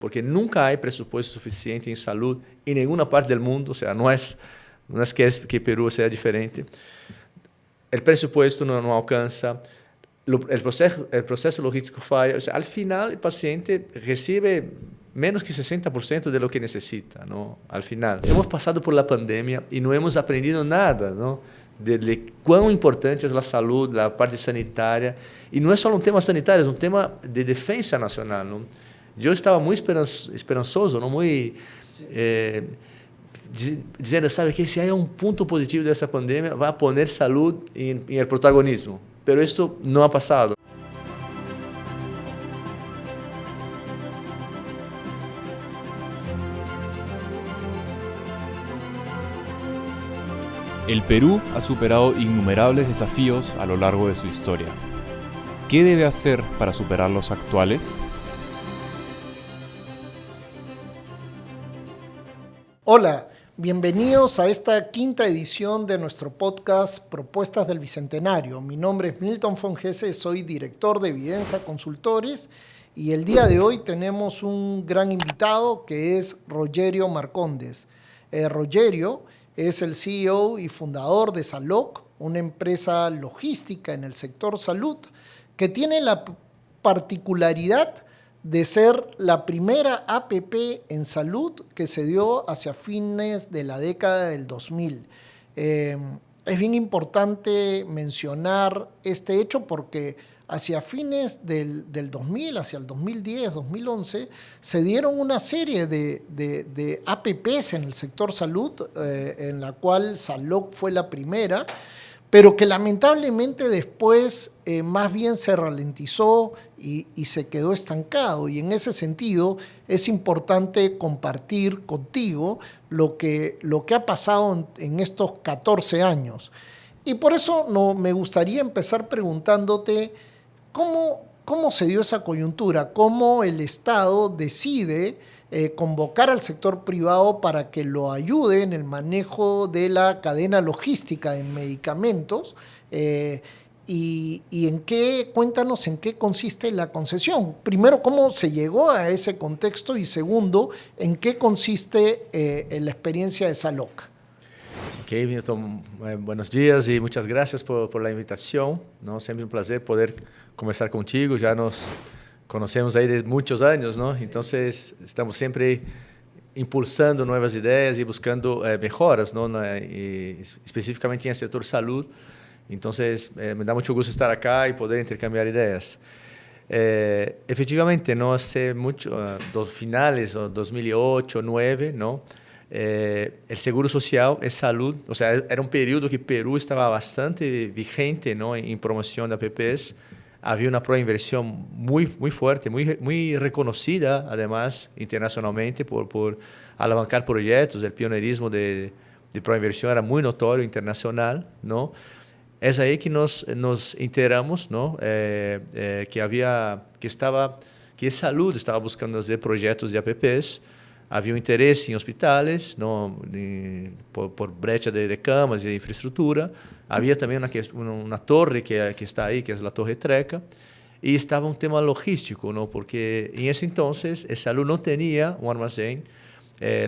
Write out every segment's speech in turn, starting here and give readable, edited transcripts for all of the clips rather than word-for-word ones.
porque nunca hay presupuesto suficiente en salud en ninguna parte del mundo, o sea, no es que Perú sea diferente. El presupuesto no alcanza, el proceso logístico falla, o sea, al final el paciente recibe menos que 60% de lo que necesita, ¿no? Al final. Hemos pasado por la pandemia y no hemos aprendido nada, ¿no? De cuán importante es la salud, la parte sanitaria. Y no es solo un tema sanitario, es un tema de defensa nacional, ¿no? Yo estaba muy esperanzoso, ¿no? Muy dizendo, sabe, que se há um ponto positivo dessa pandemia, vai poner salud em el protagonismo. Pero esto no ha pasado. El Perú ha superado innumerables desafíos a lo largo de su historia. ¿Qué debe hacer para superar los actuales? Hola, bienvenidos a esta quinta edición de nuestro podcast Propuestas del Bicentenario. Mi nombre es Milton Fongese, soy director de Evidenza Consultores y el día de hoy tenemos un gran invitado que es Rogerio Marcondes. Rogerio es el CEO y fundador de Saloc, una empresa logística en el sector salud que tiene la particularidad de ser la primera APP en salud que se dio hacia fines de la década del 2000. Es bien importante mencionar este hecho porque hacia fines del 2000, hacia el 2010, 2011, se dieron una serie de APPs en el sector salud, en la cual Saloc fue la primera, pero que lamentablemente después más bien se ralentizó y se quedó estancado. Y en ese sentido es importante compartir contigo lo que ha pasado en estos 14 años. Y por eso me gustaría empezar preguntándote cómo se dio esa coyuntura, cómo el Estado decide convocar al sector privado para que lo ayude en el manejo de la cadena logística de medicamentos y cuéntanos en qué consiste la concesión. Primero, ¿cómo se llegó a ese contexto? Y segundo, ¿en qué consiste la experiencia de Saloc? Ok, Milton, buenos días y muchas gracias por la invitación, ¿no? Siempre un placer poder conversar contigo, ya nos conocemos ahí de muchos años, ¿no? Entonces, estamos siempre impulsando nuevas ideas y buscando mejoras, ¿no? Específicamente en el sector salud. Entonces, me da mucho gusto estar acá y poder intercambiar ideas. Efectivamente, no hace mucho, dos finales, 2008, 2009, ¿no? El seguro social es salud, o sea, era un periodo que Perú estaba bastante vigente, ¿no? en promoción de APPs. Había una proinversión muy fuerte, muy reconocida, además, internacionalmente, por alavancar proyectos. El pionerismo de proinversión era muy notorio, internacional, ¿no? Es ahí que nos enteramos, ¿no? Que salud estaba buscando hacer proyectos de APPs. Havia um interesse em hospitais, não, por brecha de camas e infraestrutura. Havia também uma torre que está aí, que é a Torre Treca, e estava um tema logístico, não, porque em esse entonces a saúde não tinha um armazém.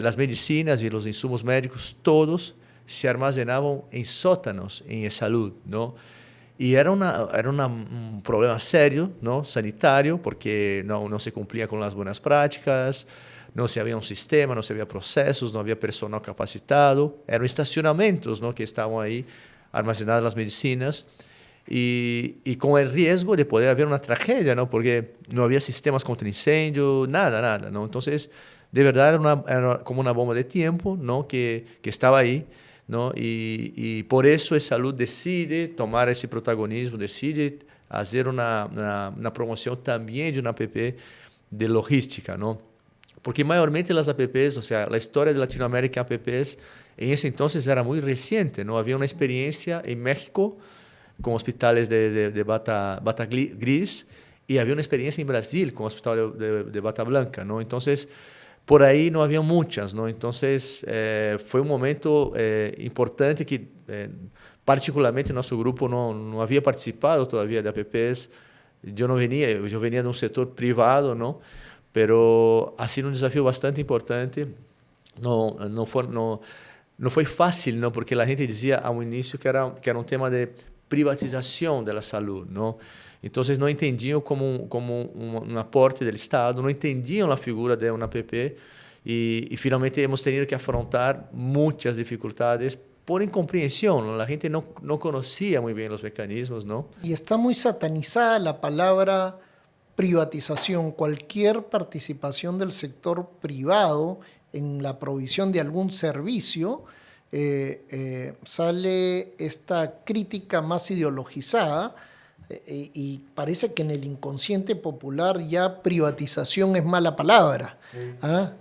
As medicinas e os insumos médicos todos se armazenavam em sótanos em saúde, não? E era um problema sério, não, sanitário, porque não se cumpria com as boas práticas. Não se havia um sistema, não se havia processos, não havia personal capacitado. Eram estacionamentos, ¿no? Que estavam aí armazenadas as medicinas e com o risco de poder haver uma tragédia, ¿no? Porque não havia sistemas contra incêndio, nada, ¿no? Então, de verdade, era como uma bomba de tempo, ¿no? Que estava aí, ¿no? E por isso a saúde decide tomar esse protagonismo, decide fazer uma promoção também de uma app de logística, ¿no? Porque mayormente las APPs, o sea, la historia de Latinoamérica en APPs en ese entonces era muy reciente, ¿no? Había una experiencia en México con hospitales de bata gris y había una experiencia en Brasil con hospitales de bata blanca, ¿no? Entonces, por ahí no había muchas, ¿no? Entonces, fue un momento importante que particularmente nuestro grupo no había participado todavía de APPs. Yo venía de un sector privado, ¿no? pero ha sido un desafío bastante importante. No fue fácil, ¿no? Porque la gente decía a un inicio que era un tema de privatización de la salud, ¿no? Entonces no entendían como un aporte del Estado, no entendían la figura de una APP y finalmente hemos tenido que afrontar muchas dificultades por incomprensión, ¿no? La gente no conocía muy bien los mecanismos, ¿no? Y está muy satanizada la palabra privatización. Cualquier participación del sector privado en la provisión de algún servicio, sale esta crítica más ideologizada y parece que en el inconsciente popular ya privatización es mala palabra. Sí. ¿Ah?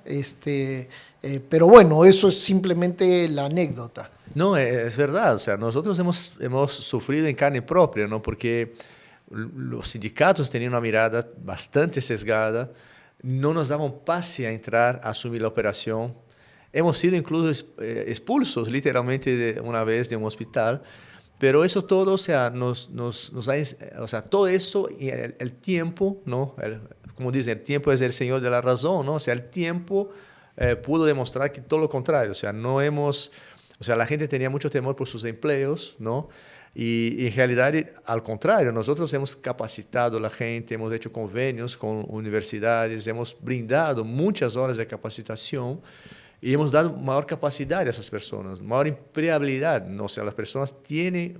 Pero bueno, eso es simplemente la anécdota. No, es verdad. O sea, nosotros hemos sufrido en carne propia, ¿no? Porque los sindicatos tenían una mirada bastante sesgada, no nos daban pase a entrar a asumir la operación. Hemos sido incluso expulsos literalmente una vez de un hospital, pero eso todo, o sea, o sea, todo eso y el tiempo, ¿no? Como dicen, el tiempo es el señor de la razón, ¿no? O sea, el tiempo pudo demostrar que todo lo contrario, o sea, o sea, la gente tenía mucho temor por sus empleos, ¿no? Y en realidad, al contrario, nosotros hemos capacitado a la gente, hemos hecho convenios con universidades, hemos brindado muchas horas de capacitación y hemos dado mayor capacidad a esas personas, mayor empleabilidad, ¿no? O sea, las personas tienen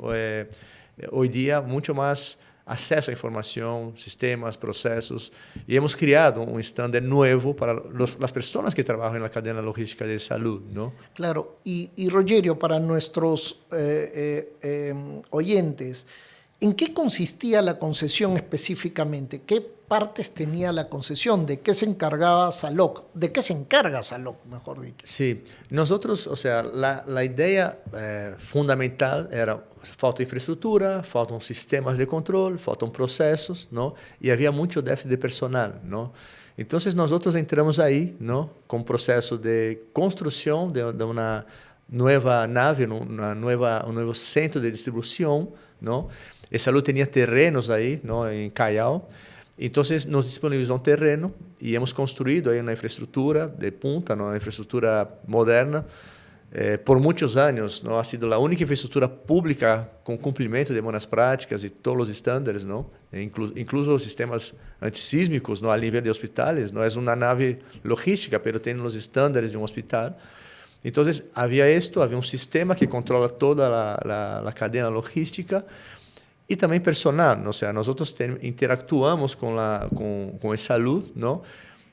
hoy día mucho más acceso a información, sistemas, procesos, y hemos creado un estándar nuevo para las personas que trabajan en la cadena logística de salud, ¿no? Claro, y Rogerio, para nuestros oyentes, ¿en qué consistía la concesión específicamente? ¿Qué partes tenía la concesión? ¿De qué se encargaba Saloc? ¿De qué se encarga Saloc, mejor dicho? Sí, nosotros, o sea, la idea fundamental era falta infraestructura, faltan sistemas de control, faltan procesos, ¿no? Y había mucho déficit de personal, ¿no? Entonces nosotros entramos ahí, ¿no? Con un proceso de construcción de una nueva nave, un nuevo centro de distribución, ¿no? El Salud tenía terrenos ahí, ¿no? En Callao. Entonces nos disponibilizó un terreno y hemos construido ahí una infraestructura de punta, ¿no? Una infraestructura moderna. Por muchos años, ¿no? Ha sido la única infraestructura pública con cumplimiento de buenas prácticas y todos los estándares, ¿no? Incluso sistemas antisísmicos, ¿no? A nivel de hospitales, ¿no? Es una nave logística, pero tiene los estándares de un hospital. Entonces había un sistema que controla toda la cadena logística y también personal, ¿no? O sea, nosotros interactuamos con el Salud, ¿no?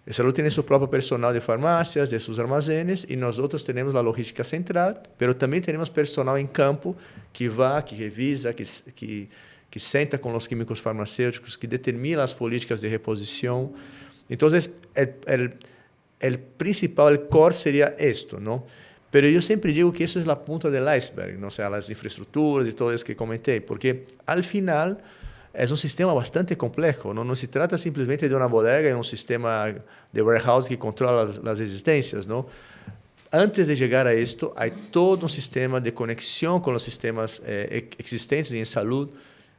El Salud tiene su propio personal de farmacias, de sus almacenes, y nosotros tenemos la logística central, pero también tenemos personal en campo que va, que revisa, que senta con los químicos farmacéuticos, que determina las políticas de reposición. Entonces, el principal, el core sería esto, ¿no? Pero yo siempre digo que eso es la punta del iceberg, ¿no? O sea, las infraestructuras y todo eso que comenté, porque al final es un sistema bastante complejo, ¿no? No se trata simplemente de una bodega y un sistema de warehouse que controla las existencias, ¿no? Antes de llegar a esto, hay todo un sistema de conexión con los sistemas existentes en salud,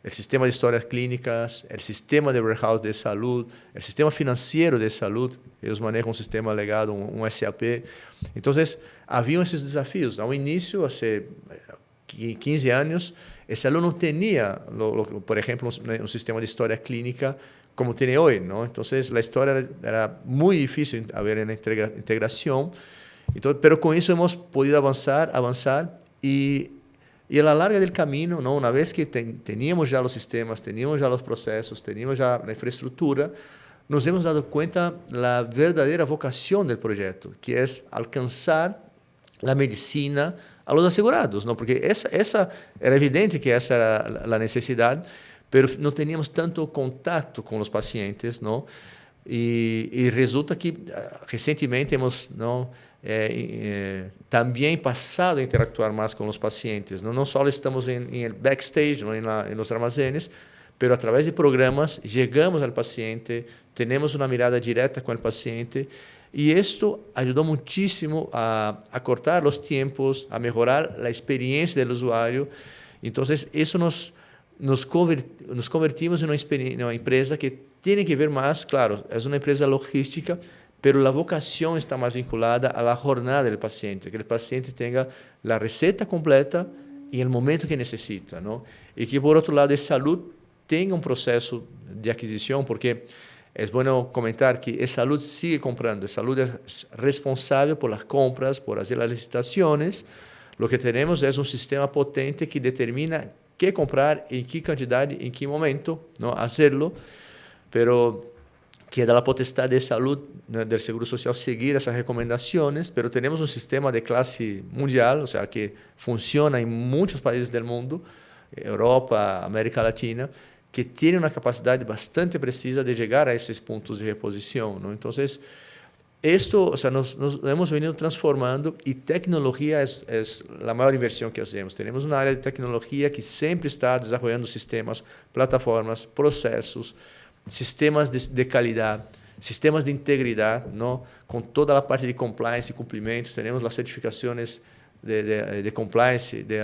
el sistema de historias clínicas, el sistema de warehouse de salud, el sistema financiero de salud. Ellos manejan un sistema legado, un SAP. Entonces, había esos desafíos. Al inicio, hace 15 años, el Salud no tenía, por ejemplo, un sistema de historia clínica como tiene hoy, ¿no? Entonces, la historia era muy difícil haber una integración. Entonces, pero con eso hemos podido avanzar y a la larga del camino, ¿no? Una vez que teníamos ya los sistemas, teníamos ya los procesos, teníamos ya la infraestructura, nos hemos dado cuenta la verdadera vocación del proyecto, que es alcanzar la medicina a los asegurados, ¿no? Porque esa era evidente que esa era la necesidad, pero no teníamos tanto contacto con los pacientes, ¿no? Y resulta que recientemente hemos, ¿no? También pasado a interactuar más con los pacientes, ¿no? No solo estamos en el backstage, ¿no? en los almacenes, pero a través de programas llegamos al paciente, tenemos una mirada directa con el paciente y esto ayudó muchísimo a cortar los tiempos, a mejorar la experiencia del usuario. Entonces, eso nos convertimos en una empresa que tiene que ver más, claro, es una empresa logística, pero la vocación está más vinculada a la jornada del paciente, que el paciente tenga la receta completa en el momento que necesita, ¿no? Y que por otro lado de salud tenga un proceso de adquisición, porque es bueno comentar que salud sigue comprando, salud es responsable por las compras, por hacer las licitaciones. Lo que tenemos es un sistema potente que determina qué comprar, en qué cantidad, en qué momento, ¿no? Hacerlo, pero que da la potestad de salud, ¿no? Del Seguro Social seguir esas recomendaciones, pero tenemos un sistema de clase mundial, o sea, que funciona en muchos países del mundo, Europa, América Latina, que tiene una capacidad bastante precisa de llegar a esos puntos de reposición, ¿no? Entonces, esto, o sea, nos hemos venido transformando y tecnología es la mayor inversión que hacemos. Tenemos una área de tecnología que siempre está desarrollando sistemas, plataformas, procesos, sistemas de calidad, sistemas de integridad, ¿no? Con toda la parte de compliance y cumplimiento. Tenemos las certificaciones de compliance, de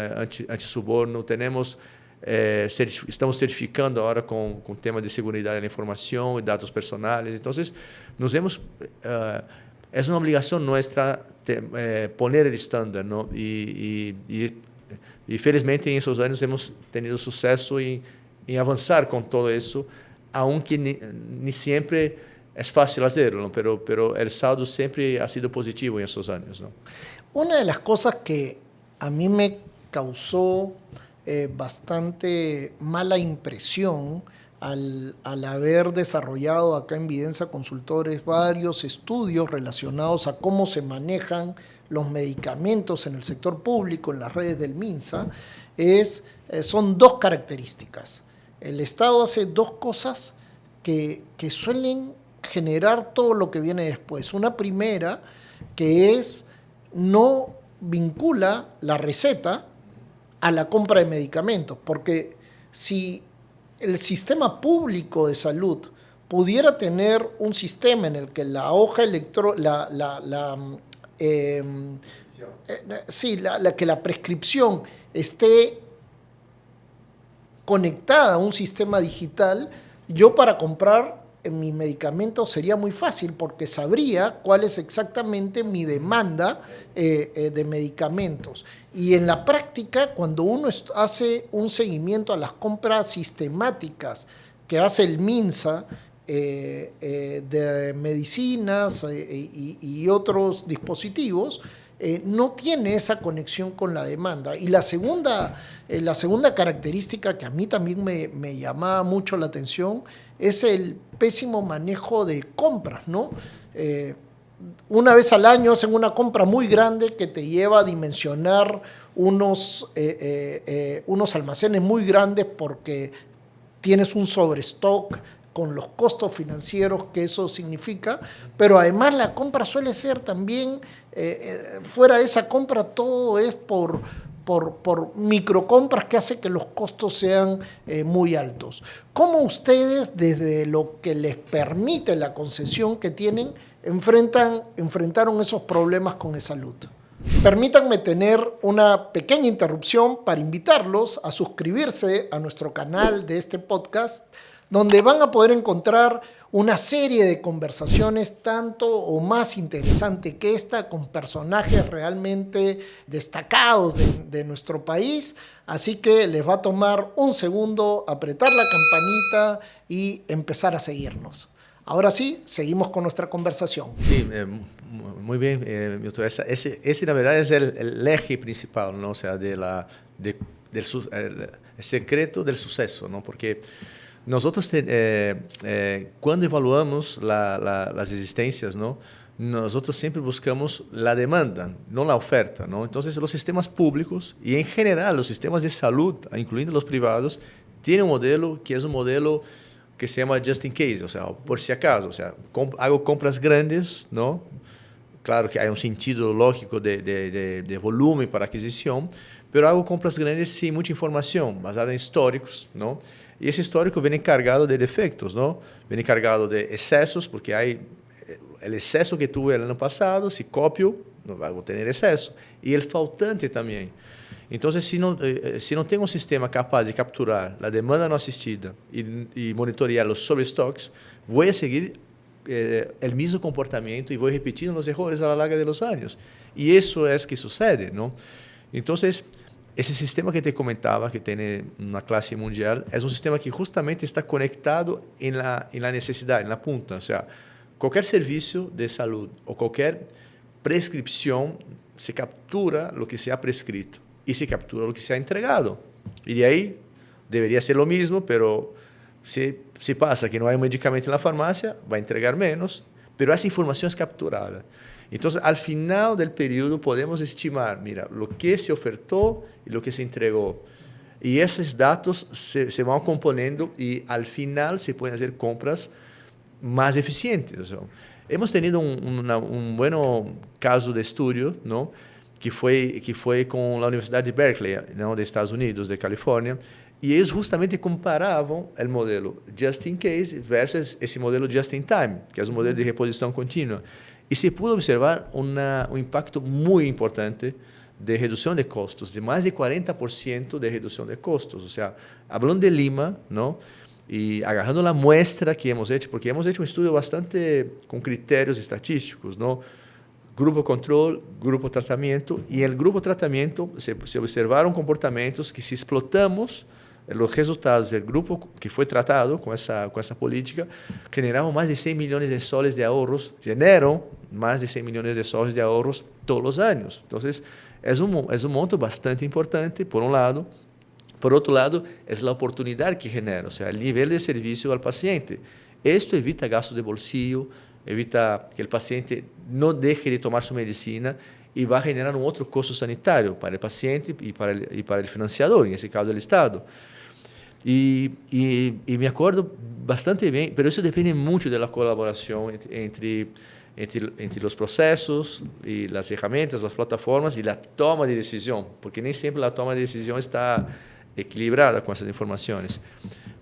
anti-suborno. Tenemos, estamos certificando ahora con temas de seguridad de la información y datos personales. Entonces, nos hemos, es una obligación nuestra poner el estándar, ¿no? Y felizmente en esos años hemos tenido suceso en avanzar con todo eso, aunque ni siempre es fácil hacerlo, ¿no? Pero el saldo siempre ha sido positivo en esos años, ¿no? Una de las cosas que a mí me causó bastante mala impresión al haber desarrollado acá en Videncia Consultores varios estudios relacionados a cómo se manejan los medicamentos en el sector público, en las redes del MINSA, son dos características. El Estado hace dos cosas que suelen generar todo lo que viene después. Una primera, que es no vincula la receta a la compra de medicamentos, porque si el sistema público de salud pudiera tener un sistema en el que la hoja que la prescripción esté conectada a un sistema digital, yo para comprar mi medicamento sería muy fácil porque sabría cuál es exactamente mi demanda de medicamentos. Y en la práctica, cuando uno hace un seguimiento a las compras sistemáticas que hace el MINSA de medicinas y otros dispositivos, no tiene esa conexión con la demanda. Y la segunda característica que a mí también me llamaba mucho la atención es el pésimo manejo de compras, ¿no? Una vez al año hacen una compra muy grande que te lleva a dimensionar unos almacenes muy grandes porque tienes un sobrestock con los costos financieros que eso significa, pero además la compra suele ser también, fuera de esa compra, todo es por microcompras que hace que los costos sean muy altos. ¿Cómo ustedes, desde lo que les permite la concesión que tienen, enfrentaron esos problemas con eSalud? Permítanme tener una pequeña interrupción para invitarlos a suscribirse a nuestro canal de este podcast, donde van a poder encontrar una serie de conversaciones tanto o más interesante que esta, con personajes realmente destacados de nuestro país. Así que les va a tomar un segundo apretar la campanita y empezar a seguirnos. Ahora sí, seguimos con nuestra conversación. Sí, muy bien, Milton. Ese la verdad es el eje principal, ¿no? O sea, el secreto del suceso, ¿no? Porque nosotros, cuando evaluamos las existencias, ¿no? Nosotros siempre buscamos la demanda, no la oferta, ¿no? Entonces, los sistemas públicos y en general los sistemas de salud, incluyendo los privados, tienen un modelo que es un modelo que se llama just in case, o sea, por si acaso, o sea, hago compras grandes, ¿no? Claro que hay un sentido lógico de volumen para adquisición, pero hago compras grandes sin mucha información, basada en históricos, ¿no? Y ese histórico viene cargado de defectos, ¿no? Viene cargado de excesos, porque hay el exceso que tuve el año pasado, si copio, no voy a tener exceso. Y el faltante también. Entonces, si no tengo un sistema capaz de capturar la demanda no asistida y monitorear los sobrestocks, voy a seguir el mismo comportamiento y voy repitiendo los errores a la larga de los años. Y eso es que sucede, ¿no? Entonces, ese sistema que te comentaba, que tiene una clase mundial, es un sistema que justamente está conectado en la necesidad, en la punta. O sea, cualquier servicio de salud o cualquier prescripción se captura lo que se ha prescrito y se captura lo que se ha entregado. Y de ahí debería ser lo mismo, pero si pasa que no hay un medicamento en la farmacia, va a entregar menos, pero esa información es capturada. Entonces, al final del periodo podemos estimar, mira, lo que se ofertó y lo que se entregó. Y esos datos se van componiendo y al final se pueden hacer compras más eficientes. O sea, hemos tenido un buen caso de estudio, ¿no? que fue con la Universidad de Berkeley, ¿no? de Estados Unidos, de California, y ellos justamente comparaban el modelo Just in Case versus ese modelo Just in Time, que es un modelo de reposición continua. Y se pudo observar un impacto muy importante de reducción de costos, de más de 40% de reducción de costos. O sea, hablando de Lima, ¿no? Y agarrando la muestra que hemos hecho, porque hemos hecho un estudio bastante con criterios estadísticos, ¿no? Grupo control, grupo tratamiento, y en el grupo tratamiento se observaron comportamientos que si explotamos los resultados del grupo que fue tratado con esa política, generaron más de 6 millones de soles de ahorros, generan más de 6 millones de soles de ahorros todos los años. Entonces, es un monto bastante importante, por un lado. Por otro lado, es la oportunidad que genera, o sea, el nivel de servicio al paciente. Esto evita gasto de bolsillo, evita que el paciente no deje de tomar su medicina y va a generar un otro costo sanitario para el paciente y para el financiador, en ese caso el Estado. Y me acuerdo bastante bien, pero eso depende mucho de la colaboración entre los procesos y las herramientas, las plataformas y la toma de decisión, porque ni siempre la toma de decisión está equilibrada con esas informaciones.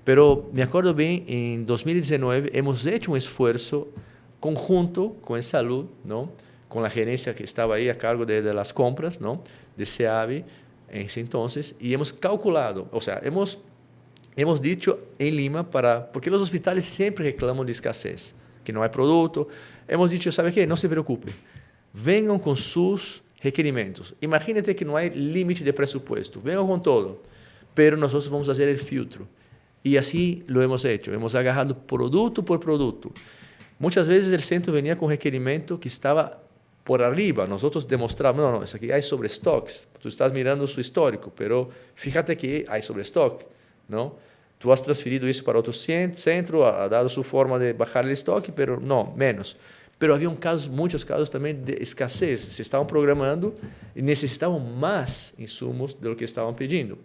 Pero me acuerdo bien, en 2019 hemos hecho un esfuerzo conjunto con salud, ¿no? Con la gerencia que estaba ahí a cargo de las compras, ¿no? De SEAVI en ese entonces, y hemos calculado, o sea, hemos dicho en Lima, porque los hospitales siempre reclaman de escasez, que no hay producto, hemos dicho, ¿sabe qué? No se preocupe, vengan con sus requerimientos. Imagínate que no hay límite de presupuesto, vengan con todo, pero nosotros vamos a hacer el filtro. Y así lo hemos hecho, hemos agarrado producto por producto. Muchas veces el centro venía con requerimiento que estaba por arriba. Nosotros demostramos, no, eso aquí hay sobrestocks. Tú estás mirando su histórico, pero fíjate que hay sobrestock, ¿no? Tú has transferido eso para otro centro, ha dado su forma de bajar el stock, pero no, menos. Pero había muchos casos también de escasez. Se estaban programando y necesitaban más insumos de lo que estaban pidiendo.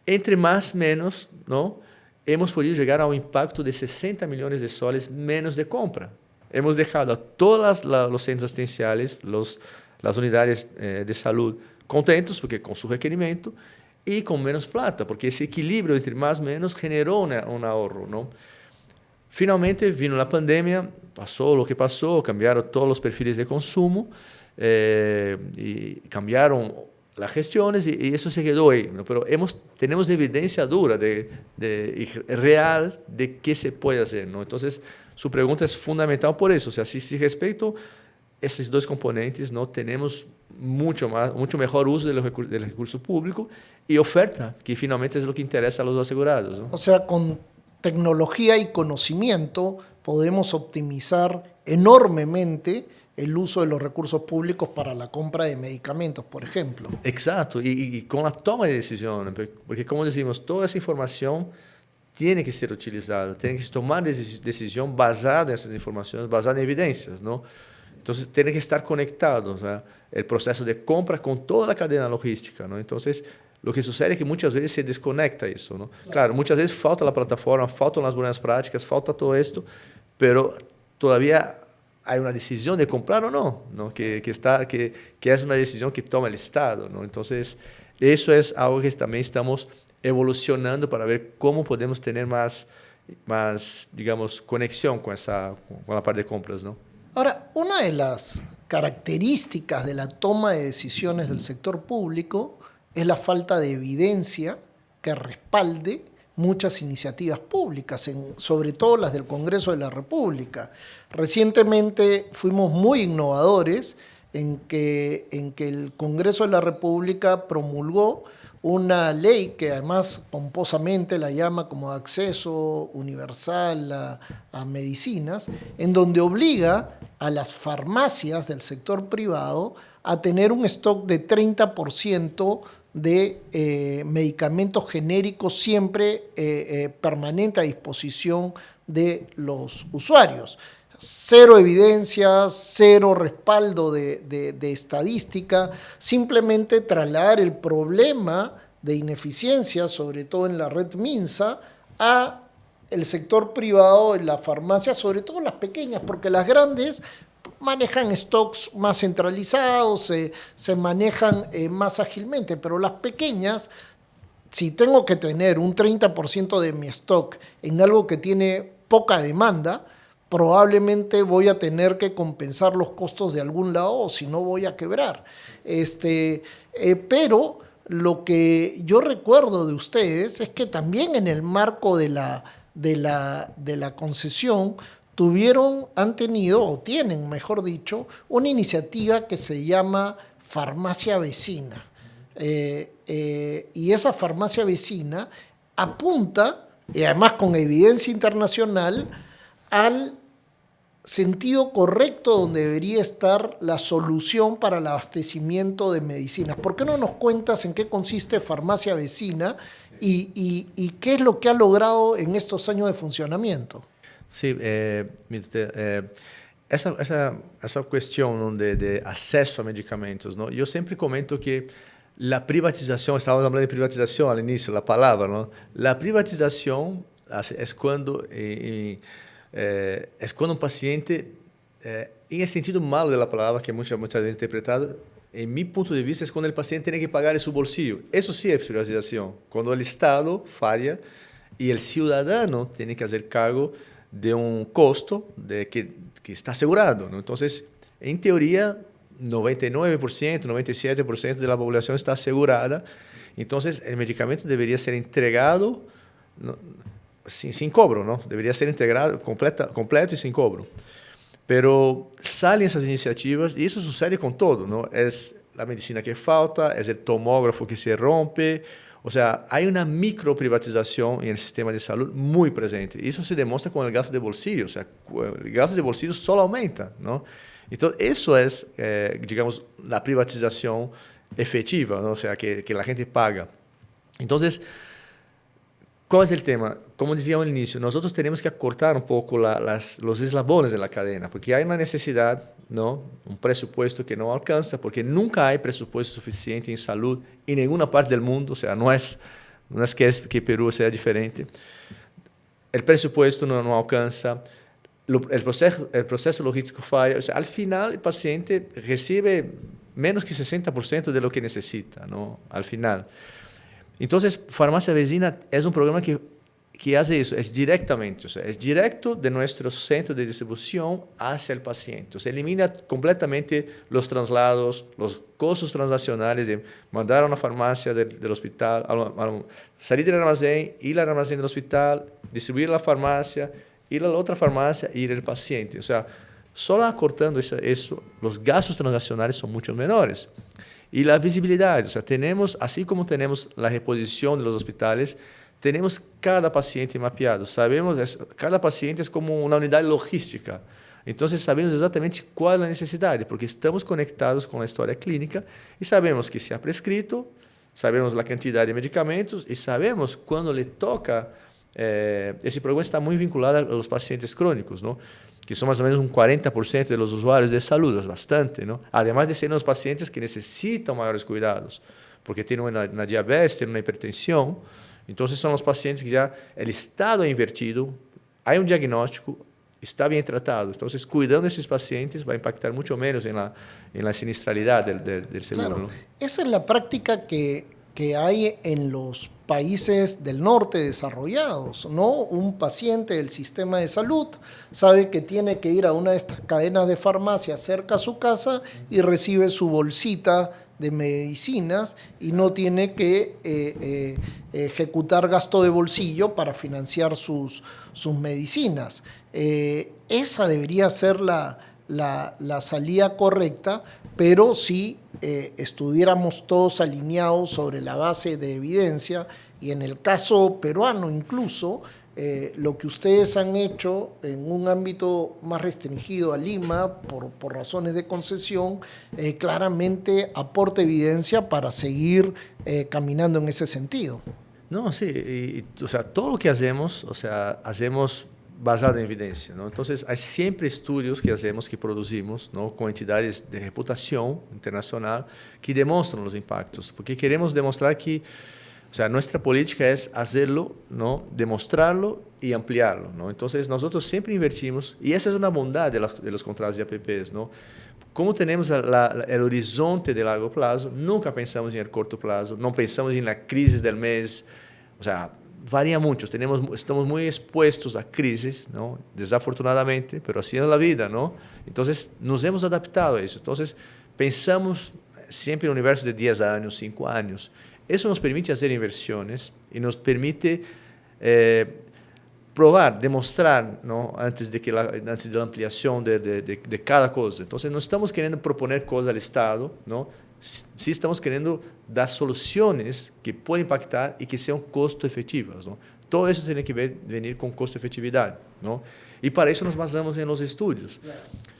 Entre más menos, ¿no? Hemos podido llegar a un impacto de 60 millones de soles menos de compra. Hemos dejado a todos los centros asistenciales, las unidades de salud contentos, porque con su requerimiento, y con menos plata, porque ese equilibrio entre más y menos generó un ahorro, ¿no? Finalmente vino la pandemia, pasó lo que pasó, cambiaron todos los perfiles de consumo, y cambiaron las gestiones y eso se quedó ahí, ¿no? Pero tenemos evidencia dura real de qué se puede hacer, ¿no? Entonces, su pregunta es fundamental por eso. O sea, si respecto a esos dos componentes, ¿no? Tenemos mucho mejor uso del recurso público y oferta, que finalmente es lo que interesa a los asegurados, ¿no? O sea, con tecnología y conocimiento podemos optimizar enormemente el uso de los recursos públicos para la compra de medicamentos, por ejemplo. Exacto, y con la toma de decisiones, porque como decimos, toda esa información tiene que ser utilizada, tiene que tomar decisión basada en esas informaciones, basada en evidencias, ¿no? Entonces, tiene que estar conectado, o sea, el proceso de compra con toda la cadena logística, ¿no? Entonces, lo que sucede es que muchas veces se desconecta eso, ¿no? Claro, muchas veces falta la plataforma, faltan las buenas prácticas, falta todo esto, pero todavía hay una decisión de comprar o no, ¿no? Que es una decisión que toma el Estado, ¿no? Entonces, eso es algo que también estamos evolucionando para ver cómo podemos tener más digamos, conexión con la parte de compras, ¿no? Ahora, una de las características de la toma de decisiones del sector público es la falta de evidencia que respalde muchas iniciativas públicas, sobre todo las del Congreso de la República. Recientemente fuimos muy innovadores en que el Congreso de la República promulgó una ley que además pomposamente la llama como acceso universal a medicinas, en donde obliga a las farmacias del sector privado a tener un stock de 30% de medicamentos genéricos siempre permanente a disposición de los usuarios. Cero evidencia, cero respaldo de estadística, simplemente trasladar el problema de ineficiencia, sobre todo en la red MINSA, a el sector privado, en la farmacia, sobre todo las pequeñas, porque las grandes manejan stocks más centralizados, se manejan más ágilmente, pero las pequeñas, si tengo que tener un 30% de mi stock en algo que tiene poca demanda, probablemente voy a tener que compensar los costos de algún lado o si no voy a quebrar. Pero lo que yo recuerdo de ustedes es que también en el marco de la concesión han tenido o tienen, mejor dicho, una iniciativa que se llama Farmacia Vecina. Y esa farmacia vecina apunta, y además con evidencia internacional, al sentido correcto donde debería estar la solución para el abastecimiento de medicinas. ¿Por qué no nos cuentas en qué consiste Farmacia Vecina y qué es lo que ha logrado en estos años de funcionamiento? Sí, essa questão de acesso a medicamentos, não? Eu sempre comento que a privatização, estávamos falando de privatização ao início, a palavra, não? A privatização é quando um paciente, em sentido malo da palavra, que muitas vezes interpretado, em meu ponto de vista, é quando o paciente tem que pagar de seu bolsillo. Isso sim é privatização, quando o Estado falha e o cidadão tem que fazer cargo de um custo que está assegurado, não? Então, em teoria, 99%, 97% da população está assegurada. Então, o medicamento deveria ser entregado sem cobro, não? Deveria ser integrado completo e sem cobro. Pero salen essas iniciativas e isso sucede com todo, não? É a medicina que falta, é o tomógrafo que se rompe. O sea, hay una microprivatización en el sistema de salud muy presente. Eso se demuestra con el gasto de bolsillo. O sea, el gasto de bolsillo solo aumenta, ¿no? Entonces, eso es, digamos, la privatización efectiva, ¿no? O sea, que la gente paga. Entonces, ¿cuál es el tema? Como decía al inicio, nosotros tenemos que acortar un poco los eslabones de la cadena, porque hay una necesidad, ¿no? Un presupuesto que no alcanza, porque nunca hay presupuesto suficiente en salud en ninguna parte del mundo. O sea, no es que Perú sea diferente. El presupuesto no alcanza, el proceso logístico falla. O sea, al final el paciente recibe menos que 60% de lo que necesita, ¿no? Al final. Entonces, Farmacia Vecina es un programa que hace eso, es directamente, o sea, es directo de nuestro centro de distribución hacia el paciente. O sea, elimina completamente los traslados, los costos transnacionales de mandar a una farmacia del hospital, salir del almacén, ir al almacén del hospital, distribuir a la farmacia, ir a la otra farmacia, ir al paciente. O sea, solo acortando eso, los gastos transnacionales son mucho menores. Y la visibilidad, o sea, tenemos, así como tenemos la reposición de los hospitales, tenemos cada paciente mapeado. Sabemos, cada paciente es como una unidad logística. Entonces sabemos exactamente cuál es la necesidad, porque estamos conectados con la historia clínica y sabemos que se ha prescrito, sabemos la cantidad de medicamentos y sabemos cuándo le toca. Ese programa está muy vinculado a los pacientes crónicos, ¿no? Que son más o menos un 40% de los usuarios de salud, es bastante, ¿no? Además de ser los pacientes que necesitan mayores cuidados, porque tienen una diabetes, tienen una hipertensión. Entonces son los pacientes que ya el Estado ha invertido, hay un diagnóstico, está bien tratado. Entonces, cuidando de esos pacientes va a impactar mucho menos en la sinistralidad del seguro. Claro, ¿no? Esa es la práctica que hay en los países del norte desarrollados, ¿no? Un paciente del sistema de salud sabe que tiene que ir a una de estas cadenas de farmacias cerca a su casa y recibe su bolsita de medicinas y no tiene que ejecutar gasto de bolsillo para financiar sus medicinas. Esa debería ser la salida correcta, pero si estuviéramos todos alineados sobre la base de evidencia, y en el caso peruano incluso, lo que ustedes han hecho en un ámbito más restringido a Lima por razones de concesión, claramente aporta evidencia para seguir caminando en ese sentido. No, sí, o sea, todo lo que hacemos, o sea, hacemos basado en evidencia, ¿no? Entonces, hay siempre estudios que hacemos, que producimos, ¿no? Con entidades de reputación internacional que demuestran los impactos, porque queremos demostrar que, o sea, nuestra política es hacerlo, ¿no? Demostrarlo y ampliarlo, ¿no? Entonces, nosotros siempre invertimos, y esa es una bondad de los contratos de APPs, ¿no? Como tenemos el horizonte de largo plazo, nunca pensamos en el corto plazo, no pensamos en la crisis del mes, o sea, varía mucho, estamos muy expuestos a crisis, ¿no? Desafortunadamente, pero así es la vida, ¿no? Entonces, nos hemos adaptado a eso. Entonces, pensamos siempre en un universo de 10 años, 5 años. Eso nos permite hacer inversiones y nos permite probar, demostrar, ¿no? antes de la ampliación de cada cosa. Entonces, no estamos queriendo proponer cosas al Estado, ¿no? Sí estamos queriendo dar soluciones que puedan impactar y que sean costo efectivas, ¿no? Todo eso tiene que venir con costo efectividad, ¿no? Y para eso nos basamos en los estudios.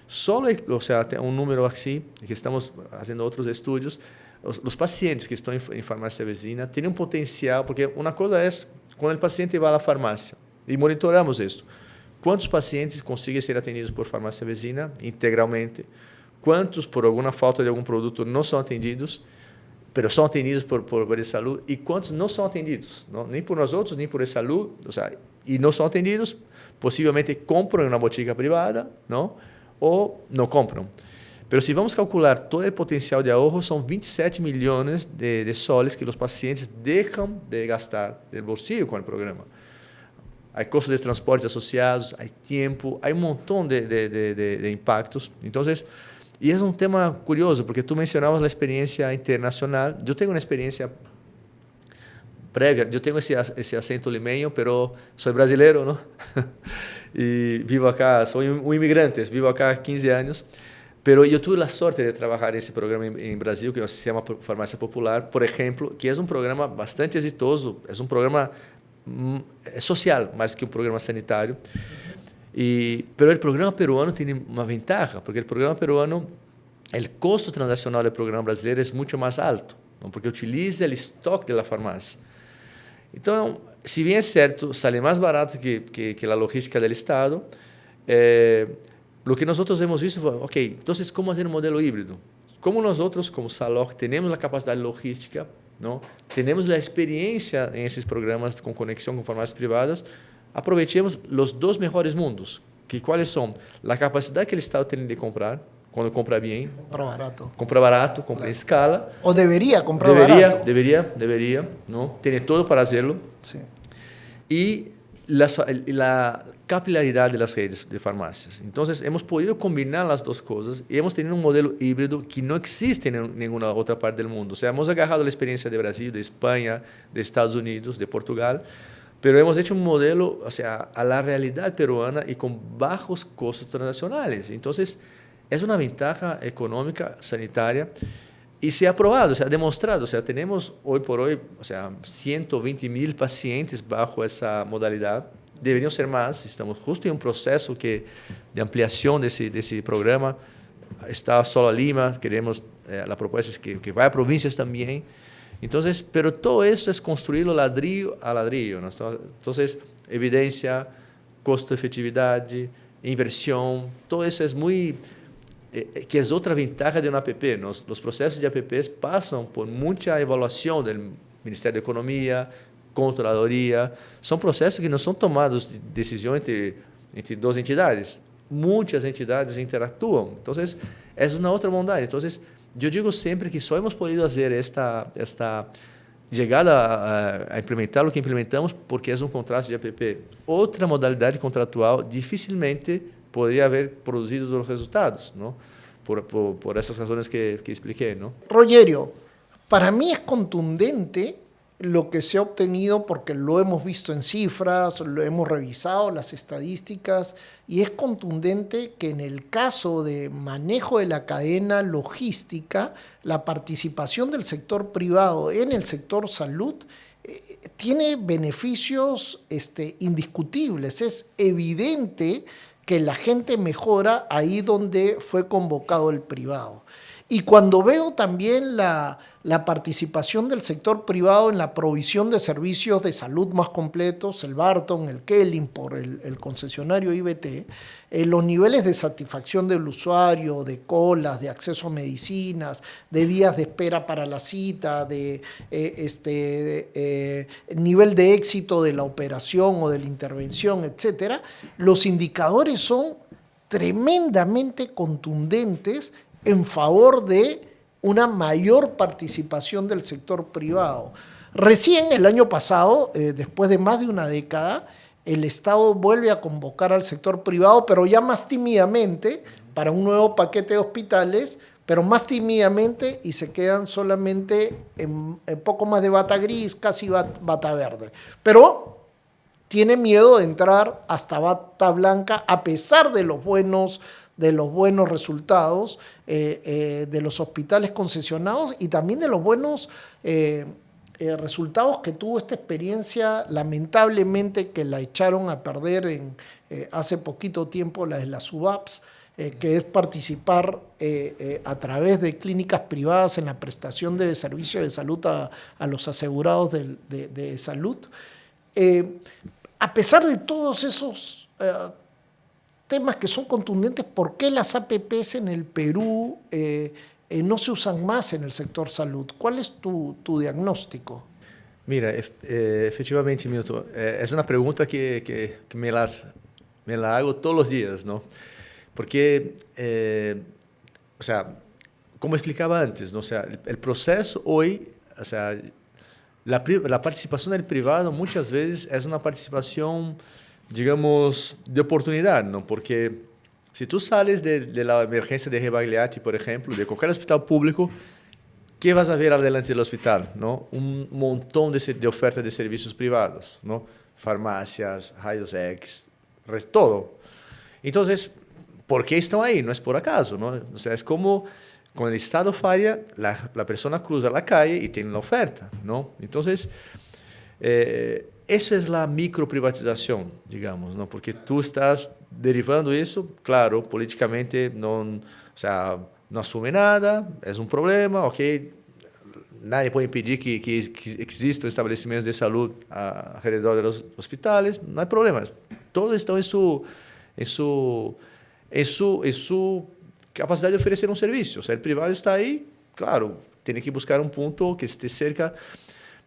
Solo, o sea, un número así, que estamos haciendo otros estudios, los pacientes que están en farmacia vecina tienen un potencial, porque una cosa es cuando el paciente va a la farmacia y monitoramos esto. ¿Cuántos pacientes consiguen ser atendidos por farmacia vecina integralmente? ¿Cuántos, por alguna falta de algún producto, no son atendidos, pero son atendidos por salud? ¿Y cuántos no son atendidos? ¿No? Ni por nosotros, ni por salud. O sea, y no son atendidos, posiblemente compran en una botica privada, ¿no? O no compran. Pero si vamos a calcular todo el potencial de ahorro, son 27 millones de soles que los pacientes dejan de gastar del bolsillo con el programa. Hay costos de transporte asociados, hay tiempo, hay un montón de impactos. Entonces, y es un tema curioso, porque tú mencionabas la experiencia internacional. Yo tengo una experiencia previa, yo tengo ese acento limeño, pero soy brasileño, ¿no? Y vivo acá, soy un inmigrante, vivo acá 15 años. Pero yo tuve la suerte de trabajar en ese programa en Brasil, que se llama Farmacia Popular, por ejemplo, que es un programa bastante exitoso, es un programa social, más que un programa sanitario. Pero el programa peruano tiene una ventaja, porque el programa peruano, el costo transaccional del programa brasileño es mucho más alto, ¿no? Porque utiliza el stock de la farmacia. Entonces, si bien es cierto, sale más barato que la logística del Estado, lo que nosotros hemos visto fue, ok, entonces, ¿cómo hacer un modelo híbrido? Como nosotros, como Saloc, tenemos la capacidad logística, ¿no? Tenemos la experiencia en esos programas con conexión con farmacias privadas, aprovechemos los dos mejores mundos, que cuáles son la capacidad que el Estado tiene de comprar, cuando compra bien, compra barato, compra en escala. O debería comprar barato. Debería, ¿no? Tiene todo para hacerlo. Sí. Y la capilaridad de las redes de farmacias. Entonces, hemos podido combinar las dos cosas y hemos tenido un modelo híbrido que no existe en ninguna otra parte del mundo. O sea, hemos agarrado la experiencia de Brasil, de España, de Estados Unidos, de Portugal, pero hemos hecho un modelo, o sea, a la realidad peruana y con bajos costos transnacionales. Entonces, es una ventaja económica, sanitaria, y se ha probado, se ha demostrado. O sea, tenemos hoy por hoy, o sea, 120,000 pacientes bajo esa modalidad. Deberían ser más. Estamos justo en un proceso de ampliación de ese programa. Está solo Lima, queremos, la propuesta es que vaya a provincias también. Entonces, pero todo esto es construirlo ladrillo a ladrillo, ¿no? Entonces, evidencia, costo, efectividad, inversión, todo eso es muy... que es otra ventaja de una APP. Los procesos de APPs pasan por mucha evaluación del Ministerio de Economía, Controladoría. Son procesos que no son tomados de decisión entre dos entidades. Muchas entidades interactúan. Entonces, es una otra bondad. Entonces, yo digo siempre que só hemos podido hacer esta llegada a implementar lo que implementamos porque es un contrato de APP. Otra modalidad contractual dificilmente podría haber produzido los resultados, ¿no? por esas razones que expliqué, ¿no? Rogerio, para mí es contundente lo que se ha obtenido porque lo hemos visto en cifras, lo hemos revisado las estadísticas y es contundente que en el caso de manejo de la cadena logística, la participación del sector privado en el sector salud tiene beneficios indiscutibles. Es evidente que la gente mejora ahí donde fue convocado el privado. Y cuando veo también la participación del sector privado en la provisión de servicios de salud más completos, el Barton, el Kelling, por el concesionario IBT, los niveles de satisfacción del usuario, de colas, de acceso a medicinas, de días de espera para la cita, nivel de éxito de la operación o de la intervención, etcétera, los indicadores son tremendamente contundentes en favor de una mayor participación del sector privado. Recién el año pasado, después de más de una década, el Estado vuelve a convocar al sector privado, pero ya más tímidamente, para un nuevo paquete de hospitales, pero más tímidamente y se quedan solamente en poco más de bata gris, casi bata verde. Pero tiene miedo de entrar hasta bata blanca a pesar de los buenos resultados de los hospitales concesionados y también de los buenos resultados que tuvo esta experiencia, lamentablemente que la echaron a perder hace poquito tiempo, la de las UAPs, que es participar a través de clínicas privadas en la prestación de servicios de salud a los asegurados de salud. A pesar de todos esos temas que son contundentes, ¿por qué las APPs en el Perú no se usan más en el sector salud? ¿Cuál es tu diagnóstico? Mira, efectivamente, Milton, es una pregunta que me la hago todos los días, ¿no? Porque, o sea, como explicaba antes, ¿no? O sea, el proceso hoy, o sea, la participación del privado muchas veces es una participación, digamos, de oportunidad, ¿no? Porque si tú sales de la emergencia de Rebagliati, por ejemplo, de cualquier hospital público, ¿qué vas a ver adelante del hospital? ¿No? Un montón de ofertas de servicios privados, ¿no? Farmacias, rayos X, todo. Entonces, ¿por qué están ahí? No es por acaso, ¿no? O sea, es como cuando el Estado falla, la persona cruza la calle y tiene la oferta, ¿no? Entonces, eso es la microprivatización, digamos, ¿no? Porque tú estás derivando eso, claro, políticamente no asume nada, es un problema, ok, nadie puede impedir que existan establecimientos de salud alrededor de los hospitales, no hay problema, todo está en su capacidad de ofrecer un servicio, o sea, el privado está ahí, claro, tiene que buscar un punto que esté cerca,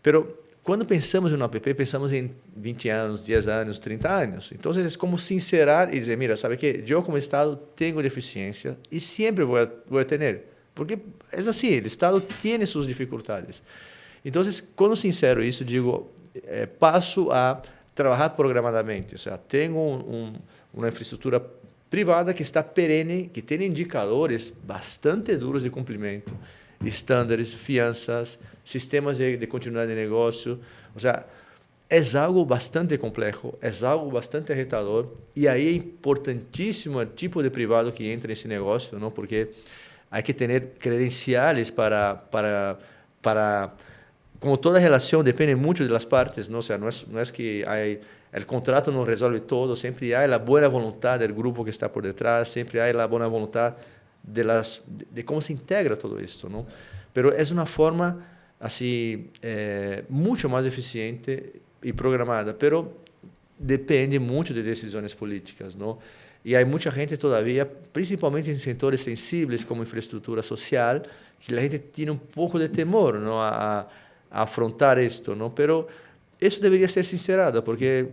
pero quando pensamos em uma APP, pensamos em 20 anos, 10 anos, 30 anos. Então, é como sincerar e dizer, mira, sabe que eu como Estado tenho deficiência e sempre vou ter, porque é assim, o Estado tem suas dificuldades. Então, quando sincero isso, digo, passo a trabalhar programadamente, ou seja, tenho uma infraestrutura privada que está perene, que tem indicadores bastante duros de cumprimento, estándares, fianças, sistemas de continuidade de negócio. O sea, é algo bastante complexo, é algo bastante retador e aí é importantíssimo o tipo de privado que entra nesse negócio, não? Porque há que ter credenciais para como toda relação depende muito das partes, não? O sea, não é que o contrato não resolve todo, sempre há a boa vontade do grupo que está por detrás, sempre há a boa vontade de cómo se integra todo esto, ¿no? Pero es una forma así mucho más eficiente y programada, pero depende mucho de decisiones políticas, ¿no? Y hay mucha gente todavía, principalmente en sectores sensibles como infraestructura social, que la gente tiene un poco de temor, ¿no? a afrontar esto, ¿no? Pero eso debería ser sincerado, porque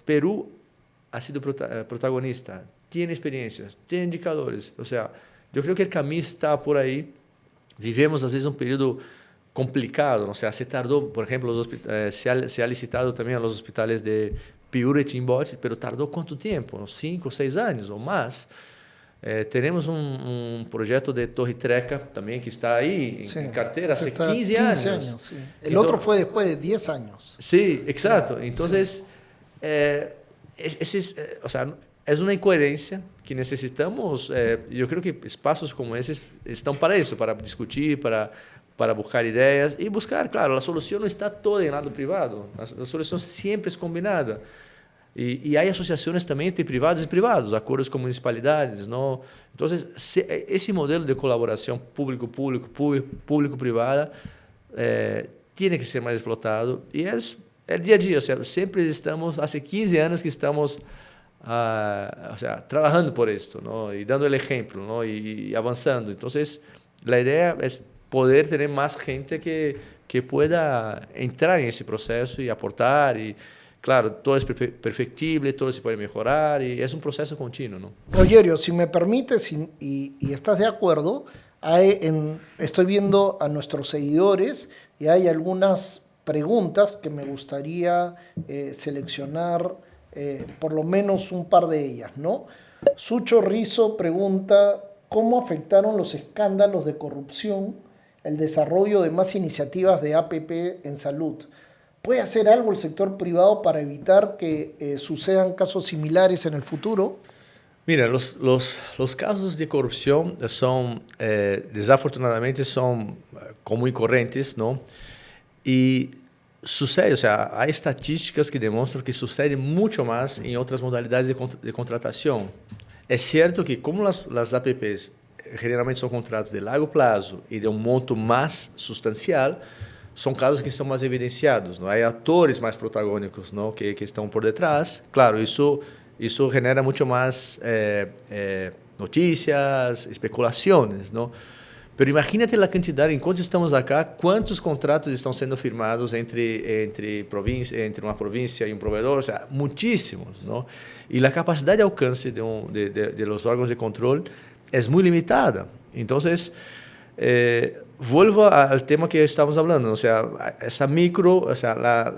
Perú ha sido protagonista, tiene experiencias, tiene indicadores. O sea, yo creo que el camino está por ahí. Vivemos, a veces, un periodo complicado. O sea, se tardó, por ejemplo, se ha licitado también a los hospitales de Piura y Chimbote, pero tardó ¿cuánto tiempo? 5 o 6 años o más. Tenemos un proyecto de Torre Treca también que está ahí en cartera hace 15 años. Sí. El otro fue después de 10 años. Sí, exacto. Entonces, o sea, es una incoherencia que necesitamos. Yo creo que espacios como esos están para eso, para discutir, para buscar ideas y buscar, claro, la solución no está toda en el lado privado, la solución siempre es combinada. E há associações também entre privados e privados, acordos com municipalidades, não? Então, esse modelo de colaboração público-público, público-privada, tem que ser mais explotado. E é dia a dia, ou seja, sempre estamos, há 15 anos que estamos trabalhando por isso, não? E dando o exemplo, não? E avançando. Então, a ideia é poder ter mais gente que pueda entrar nesse processo e aportar e claro, todo es perfectible, todo se puede mejorar y es un proceso continuo, ¿no? Rogerio, si me permites y estás de acuerdo, estoy viendo a nuestros seguidores y hay algunas preguntas que me gustaría seleccionar, por lo menos un par de ellas, ¿no? Sucho Rizo pregunta, ¿cómo afectaron los escándalos de corrupción el desarrollo de más iniciativas de APP en salud? ¿Puede hacer algo el sector privado para evitar que sucedan casos similares en el futuro? Mira, los casos de corrupción son, desafortunadamente, son muy corrientes, ¿no? Y sucede, o sea, hay estadísticas que demuestran que sucede mucho más en otras modalidades de contratación. Es cierto que como las APPs generalmente son contratos de largo plazo y de un monto más sustancial, são casos que estão mais evidenciados, não? Há atores mais protagônicos, não? Que estão por detrás. Claro, isso genera muito mais notícias, especulações, não? Mas imagínate a quantidade, enquanto estamos aqui, quantos contratos estão sendo firmados entre uma província e um provedor, ou seja, muitíssimos, não? E a capacidade de alcance de los órgãos de controle é muito limitada. Então, vuelvo al tema que estamos hablando, o sea, esa micro, o sea,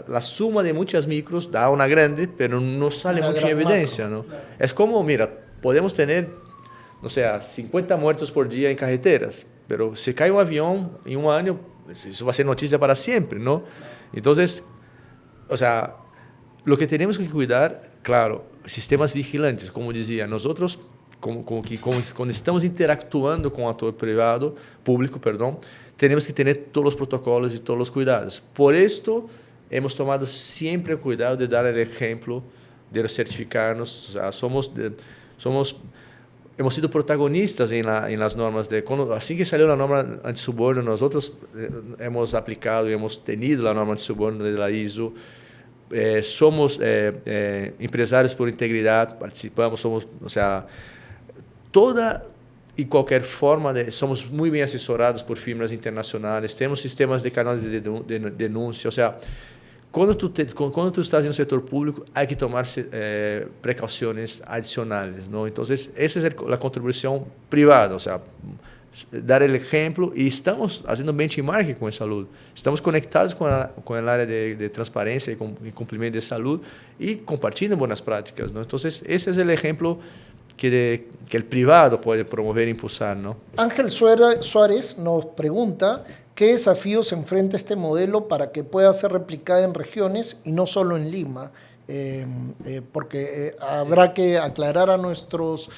la suma de muchas micros da una grande, pero no sale mucho en evidencia, ¿no? Claro. Es como, mira, podemos tener, no sé, 50 muertos por día en carreteras, pero si cae un avión en un año, eso va a ser noticia para siempre, ¿no? Entonces, o sea, lo que tenemos que cuidar, claro, sistemas vigilantes, como decía, nosotros cuando estamos interactuando con actor público, tenemos que tener todos los protocolos y todos los cuidados. Por esto hemos tomado siempre el cuidado de dar el ejemplo, de certificarnos. O sea, hemos sido protagonistas en las normas. Así que salió la norma antisuborno, nosotros hemos aplicado y hemos tenido la norma antisuborno de la ISO. Somos empresarios por integridad, participamos, somos, o sea, toda y cualquier forma somos muy bien asesorados por firmas internacionales, tenemos sistemas de canales de denuncia, o sea, cuando tú estás en el sector público hay que tomar precauciones adicionales, ¿no? Entonces, esa es la contribución privada, o sea, dar el ejemplo y estamos haciendo benchmarking con salud, estamos conectados con el área de transparencia y cumplimiento de salud y compartiendo buenas prácticas, ¿no? Entonces, ese es el ejemplo que el privado puede promover e impulsar, ¿no? Ángel Suárez nos pregunta qué desafíos enfrenta este modelo para que pueda ser replicada en regiones y no solo en Lima, porque habrá que aclarar a nuestros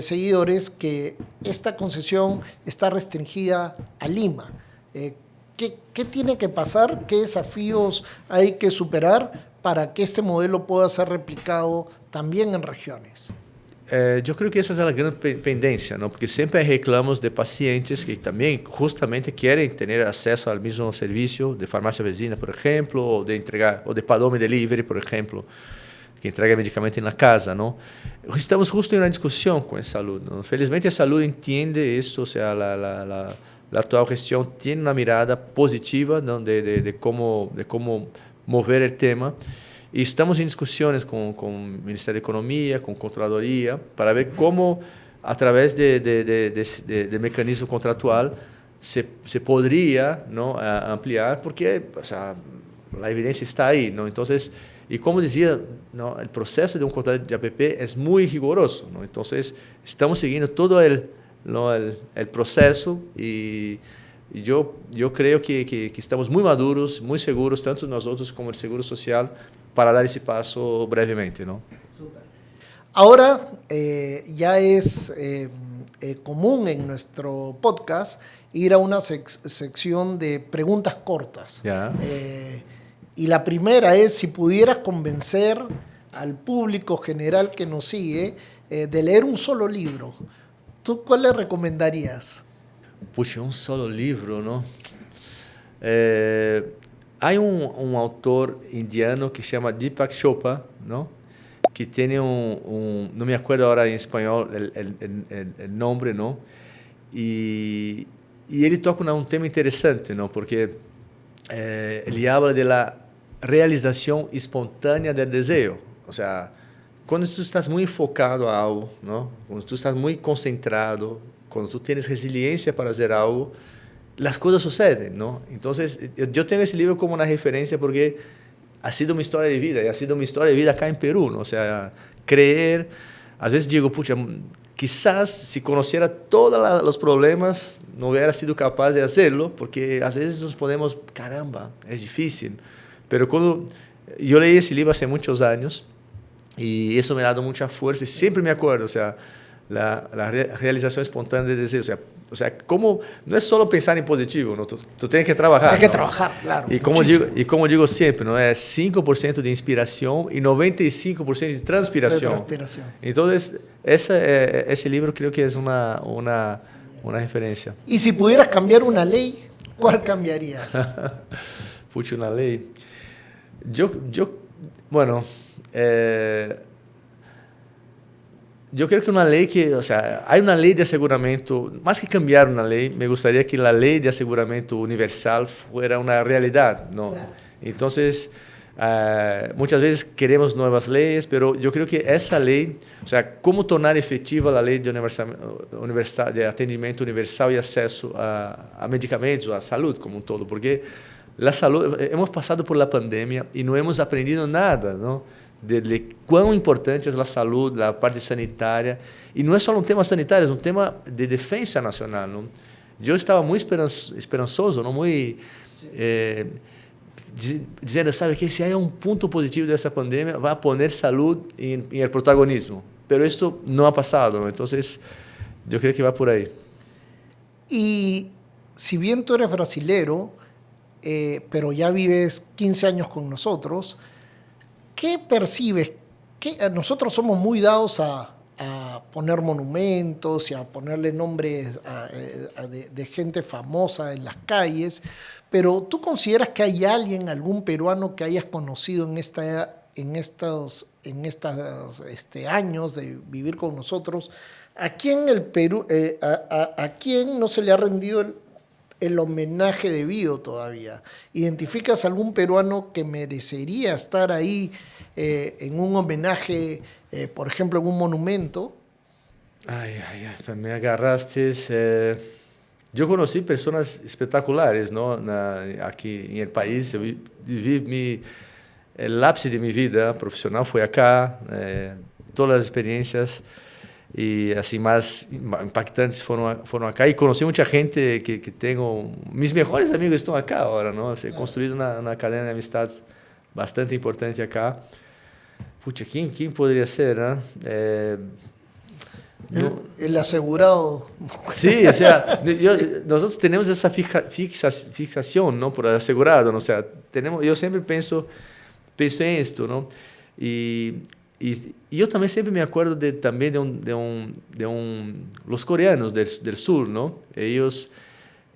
seguidores que esta concesión está restringida a Lima. ¿Qué tiene que pasar? ¿Qué desafíos hay que superar para que este modelo pueda ser replicado también en regiones? Eu creio que essa é a grande pendência, não? Porque sempre há reclamos de pacientes que também justamente querem ter acesso ao mesmo serviço de farmácia vizinha, por exemplo, ou de entregar, ou de Padome Delivery, por exemplo, que entrega medicamento na casa, não? Estamos justo em uma discussão com a saúde, não? Felizmente a saúde entende isso, ou seja, a atual gestão tem uma mirada positiva, não? De como mover o tema. E estamos em discussões com o Ministério da Economia, com a Controladoria, para ver como, através de mecanismo contratual, se poderia, não, ampliar, porque, o sea, a evidência está aí, não? Então, Y como decía, ¿no? El proceso de un contrato de APP es muy riguroso, ¿no? Entonces, estamos siguiendo todo el proceso y yo creo que estamos muy maduros, muy seguros, tanto nosotros como el Seguro Social, para dar ese paso brevemente, ¿no? Ahora ya es común en nuestro podcast ir a una sección de preguntas cortas. Ya. Y la primera es si pudieras convencer al público general que nos sigue de leer un solo libro. ¿Tú cuál le recomendarías? Puxa, un solo libro, ¿no? Hay un autor indiano que se llama Deepak Chopra, ¿no? Que tiene no me acuerdo ahora en español el nombre, ¿no? Y él toca un tema interesante, ¿no? Porque él habla de la realización espontánea del deseo. O sea, cuando tú estás muy enfocado a algo, ¿no? Cuando tú estás muy concentrado, cuando tú tienes resiliencia para hacer algo, las cosas suceden, ¿no? Entonces, yo tengo ese libro como una referencia porque ha sido mi historia de vida, y ha sido mi historia de vida acá en Perú, ¿no? O sea, creer, a veces digo, pucha, quizás si conociera todos los problemas, no hubiera sido capaz de hacerlo, porque a veces nos ponemos, caramba, es difícil. Pero cuando yo leí ese libro hace muchos años, y eso me ha dado mucha fuerza, y siempre me acuerdo, o sea, la realización espontánea de deseo, o sea, como no es solo pensar en positivo, ¿no? Tú tienes que trabajar. Hay que ¿no? trabajar, claro. Y como digo siempre, ¿no? Es 5% de inspiración y 95% de transpiración. Entonces, ese libro creo que es una referencia. Y si pudieras cambiar una ley, ¿cuál cambiarías? Pucha, una ley. Bueno, yo creo que una ley o sea, hay una ley de aseguramiento, más que cambiar una ley, me gustaría que la ley de aseguramiento universal fuera una realidad, ¿no? Claro. Entonces, muchas veces queremos nuevas leyes, pero yo creo que esa ley, o sea, cómo tornar efectiva la ley de atendimiento universal y acceso a medicamentos, a salud como un todo, porque la salud, hemos pasado por la pandemia y no hemos aprendido nada, ¿no? De cuán importante es la salud, la parte sanitaria. Y no es solo un tema sanitario, es un tema de defensa nacional, ¿no? Yo estaba muy esperanzoso, ¿no? Muy diciendo, ¿sabe qué? Si hay un punto positivo de esta pandemia, va a poner salud en el protagonismo. Pero esto no ha pasado, ¿no? Entonces, yo creo que va por ahí. Y si bien tú eres brasilero, pero ya vives 15 años con nosotros, ¿qué percibes? Nosotros somos muy dados a poner monumentos y a ponerle nombres de gente famosa en las calles, pero ¿tú consideras que hay algún peruano que hayas conocido en estos años de vivir con nosotros, a quien a quien no se le ha rendido el homenaje debido todavía? ¿Identificas algún peruano que merecería estar ahí en un homenaje, por ejemplo, en un monumento? Ay, me agarraste. Yo conocí personas espectaculares, ¿no? Aquí en el país. Yo viví el ápice de mi vida profesional fue acá, todas las experiencias y así más impactantes fueron acá, y conocí mucha gente que tengo, mis mejores amigos están acá ahora, ¿no? He construido una cadena de amistades bastante importante acá. Pucha, ¿quién podría ser, no? El asegurado. Sí, o sea, nosotros tenemos esa fijación, ¿no? Por el asegurado, ¿no? O sea, yo siempre pienso en esto, ¿no? Y yo también siempre me acuerdo también los coreanos del sur, ¿no? Ellos,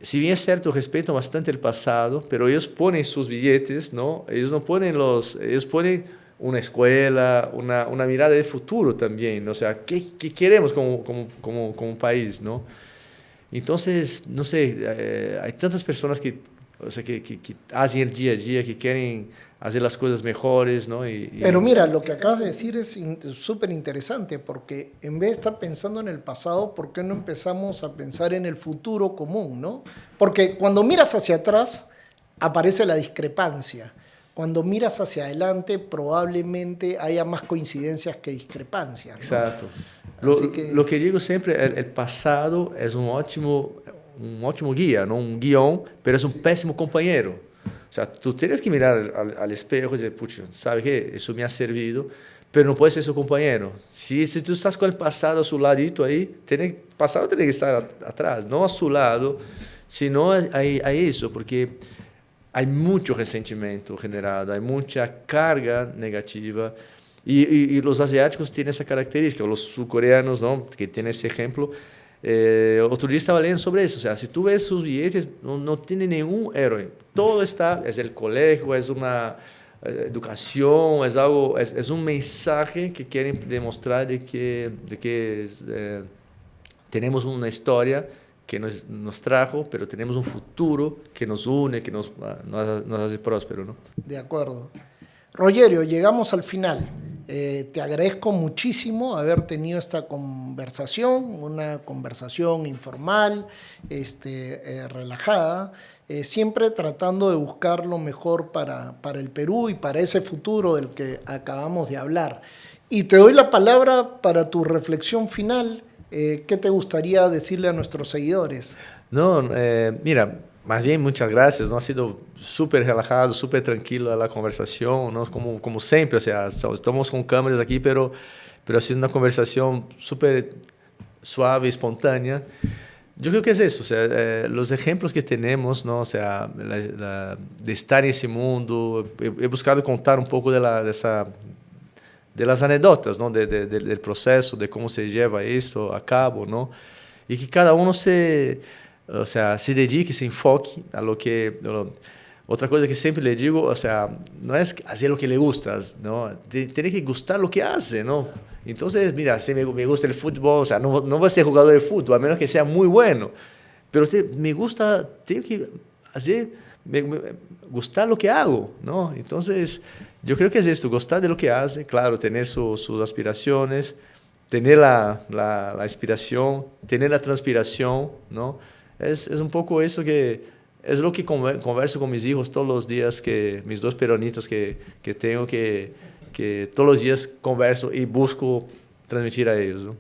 si bien es cierto, respetan bastante el pasado, pero ellos ponen sus billetes, ¿no? Ellos no ponen ellos ponen una escuela, una mirada de futuro también, ¿no? O sea, ¿qué queremos como país, ¿no? Entonces, no sé, hay tantas personas que hacen el día a día, que quieren hacer las cosas mejores, ¿no? Pero mira, lo que acabas de decir es súper interesante, porque en vez de estar pensando en el pasado, ¿por qué no empezamos a pensar en el futuro común, ¿no? Porque cuando miras hacia atrás, aparece la discrepancia, cuando miras hacia adelante probablemente haya más coincidencias que discrepancias, ¿no? Exacto. Lo que digo siempre, el pasado es un ótimo guía, ¿no? Un guión, pero es un pésimo compañero. O sea, tú tienes que mirar al espejo y decir, pucha, ¿sabes qué? Eso me ha servido, pero no puede ser su compañero. Si tú estás con el pasado a su ladito ahí, el pasado tiene que estar atrás, no a su lado, sino a eso, porque hay mucho resentimiento generado, hay mucha carga negativa. Y los asiáticos tienen esa característica, los surcoreanos, ¿no? Que tienen ese ejemplo. Otro día estaba leyendo sobre eso, o sea, si tú ves sus billetes, no tiene ningún héroe. Todo está, es el colegio, es una educación, es algo, es un mensaje que quieren demostrar de que tenemos una historia que nos trajo, pero tenemos un futuro que nos une, que nos hace próspero, ¿no? De acuerdo. Rogerio, llegamos al final. Te agradezco muchísimo haber tenido esta conversación, una conversación informal, relajada, siempre tratando de buscar lo mejor para el Perú y para ese futuro del que acabamos de hablar. Y te doy la palabra para tu reflexión final. ¿Qué te gustaría decirle a nuestros seguidores? No, mira, más bien muchas gracias, ¿no? Ha sido súper relajado, súper tranquila la conversación, ¿no? Como siempre, o sea, estamos con cámaras aquí, pero ha sido una conversación súper suave, espontánea. Yo creo que es eso, o sea, los ejemplos que tenemos, ¿no? O sea, de estar en ese mundo, he buscado contar un poco de las anécdotas, ¿no? Del proceso, de cómo se lleva esto a cabo, ¿no? Y que cada uno se dedique, se enfoque a lo que... Otra cosa que siempre le digo, o sea, no es hacer lo que le gusta, ¿no? Tiene que gustar lo que hace, ¿no? Entonces, mira, si me gusta el fútbol, o sea, no voy a ser jugador de fútbol, a menos que sea muy bueno, pero me gusta, tengo que hacer, gustar lo que hago, ¿no? Entonces, yo creo que es esto, gustar de lo que hace, claro, tener sus aspiraciones, tener la inspiración, tener la transpiración, ¿no? Es un poco eso que... Es lo que converso con mis hijos todos los días, mis dos peronitos que tengo, que todos los días converso y busco transmitir a ellos, ¿no?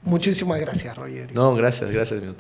Muchísimas gracias, Rogerio. No, gracias, Milton.